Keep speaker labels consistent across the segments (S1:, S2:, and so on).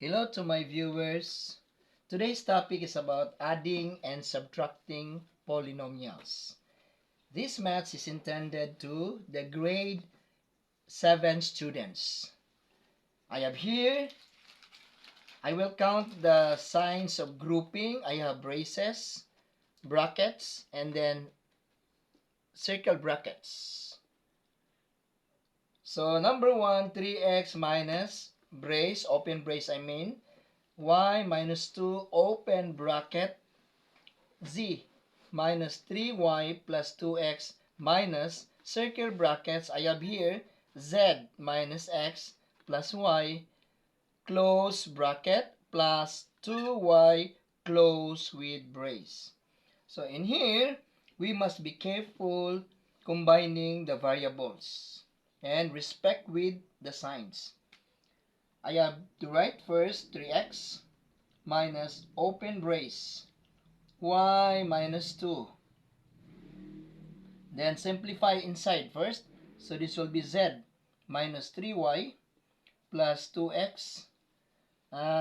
S1: Hello to my viewers. Today's topic is about adding and subtracting polynomials. This math is intended to the grade 7 students. I will count the signs of grouping. I have braces, brackets, and then circle brackets. So number 1, 3x minus brace, open brace y minus 2 open bracket z minus 3y plus 2x minus circle brackets. I have here z minus x plus y close bracket plus 2y close with brace. So in here, we must be careful combining the variables and respect with the signs. I have to write first 3x minus open brace y minus 2. Then simplify inside first. So this will be z minus 3y plus 2x.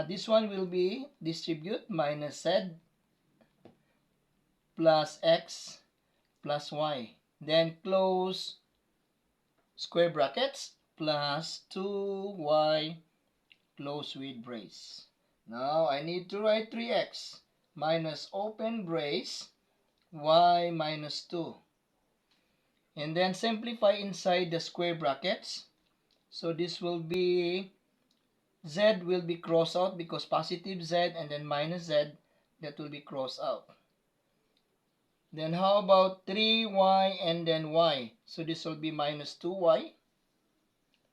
S1: This one will be distribute minus z plus x plus y. Then close square brackets plus 2y close with brace. Now I need to write 3x minus open brace y minus 2. And then simplify inside the square brackets. So this will be z will be crossed out because positive z and then minus z, that will be crossed out. Then how about 3y and then y? So this will be minus 2y.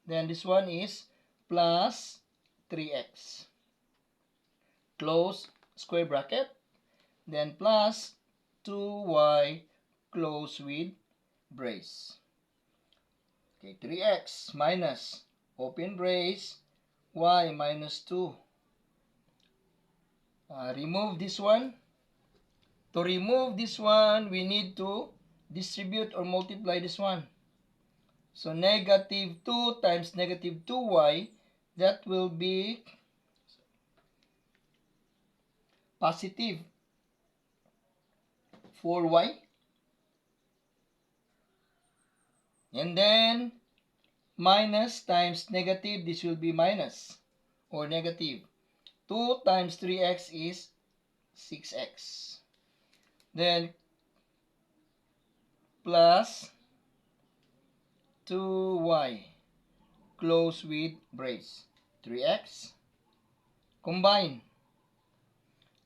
S1: Then this one is plus 3x. Close square bracket. Then plus 2y close with brace. Okay, 3x minus open brace y minus 2. Remove this one. To remove this one, we need to distribute or multiply this one. So negative 2 times negative 2y, that will be positive 4y. And then minus times negative, this will be minus or negative. 2 times 3x is 6x. Then plus 2y close with brace. 3x. Combine.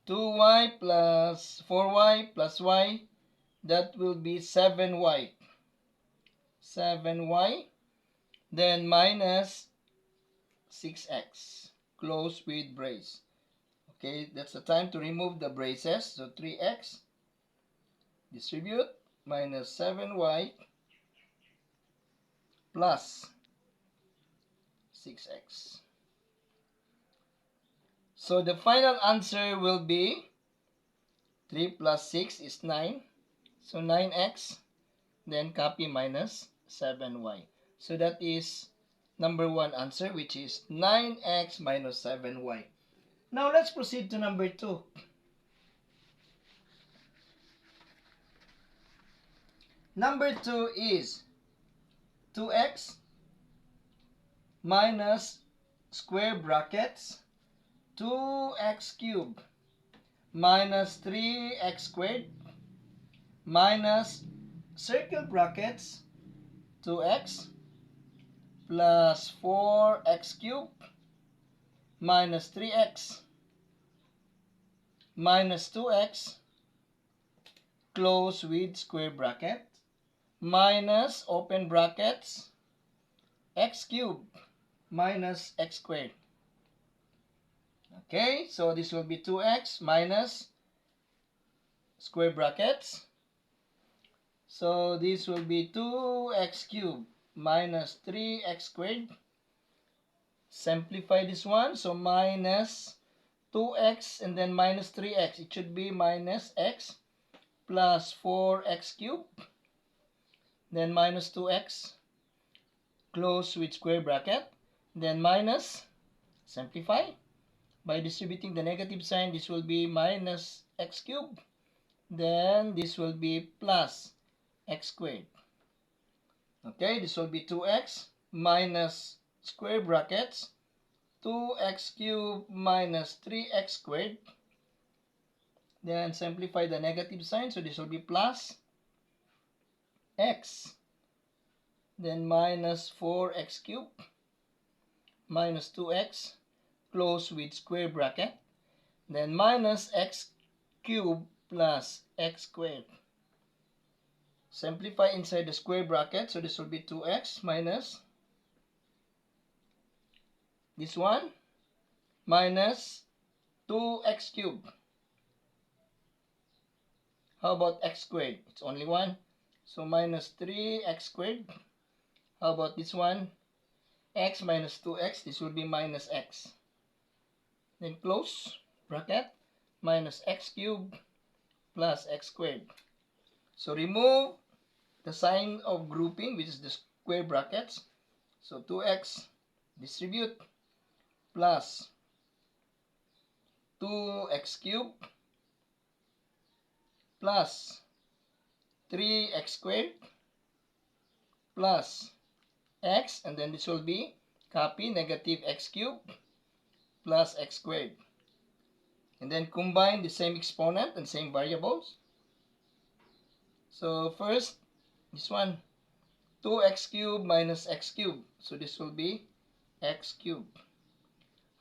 S1: 2y plus 4y plus y, that will be 7y. 7y. Then minus 6x. Close with brace. Okay, that's the time to remove the braces. So 3x. Distribute. Minus 7y. Plus 6x. So the final answer will be 3 plus 6 is 9. So 9x. Then copy minus 7y. So that is number 1 answer, which is 9x minus 7y. Now let's proceed to number 2. Number 2 is 2x minus square brackets 2x cubed minus 3x squared minus circle brackets 2x plus 4x cubed minus 3x minus 2x close with square bracket minus open brackets x cubed minus x squared. Okay, so this will be 2x minus square brackets. So this will be 2x cubed minus 3x squared. Simplify this one. So minus 2x and then minus 3x. It should be minus x plus 4x cubed. Then minus 2x. Close with square bracket. Then minus, simplify. By distributing the negative sign, this will be minus x cubed. Then this will be plus x squared. Okay, this will be 2x minus square brackets 2x cubed minus 3x squared. Then simplify the negative sign, so this will be plus x. Then minus 4x cubed minus 2x, close with square bracket. Then minus x cubed plus x squared. Simplify inside the square bracket, so this will be 2x minus this one minus 2x cubed. How about x squared? It's only 1. So minus 3x squared. How about this one? X minus 2x. This will be minus x. Then close bracket. Minus x cubed plus x squared. So remove the sign of grouping, which is the square brackets. So 2x distribute plus 2x cubed plus 3x squared plus x, and then this will be copy negative x cubed plus x squared. And then combine the same exponent and same variables. So first, this one, 2x cubed minus x cubed. So this will be x cubed.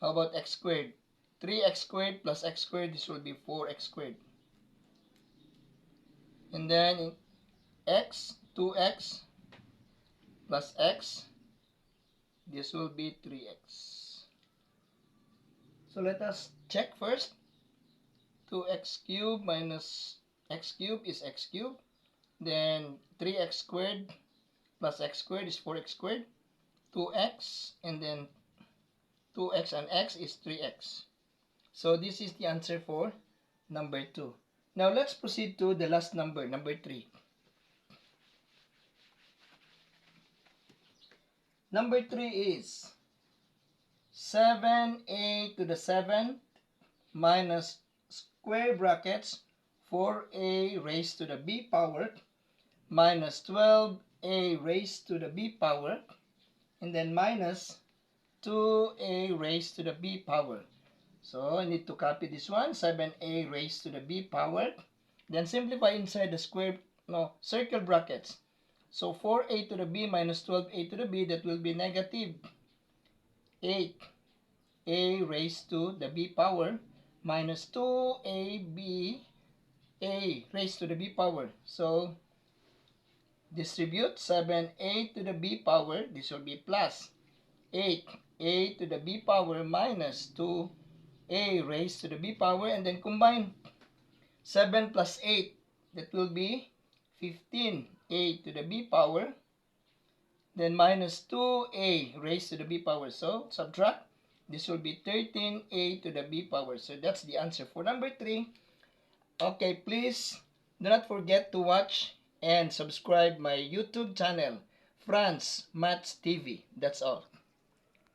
S1: How about x squared? 3x squared plus x squared, this will be 4x squared. And then in x, 2x plus x, this will be 3x. So let us check first. 2x cubed minus x cubed is x cubed. Then 3x squared plus x squared is 4x squared. 2x, and then 2x and x is 3x. So this is the answer for number 2. Now let's proceed to the last number, number 3. Number 3 is 7a to the 7th minus square brackets 4a raised to the b power minus 12a raised to the b power, and then minus 2a raised to the b power. So I need to copy this one, 7a raised to the b power. Then simplify inside the circle brackets. So 4a to the b minus 12a to the b, that will be negative 8a raised to the b power minus 2ab a raised to the b power. So distribute 7a to the b power. This will be plus 8a to the b power minus 2a raised to the b power. And then combine 7 plus 8. That will be 15a to the b power. Then minus 2a raised to the b power. So subtract. This will be 13a to the b power. So that's the answer for number 3. Okay, please do not forget to watch and subscribe my YouTube channel, Franz Maths TV. That's all.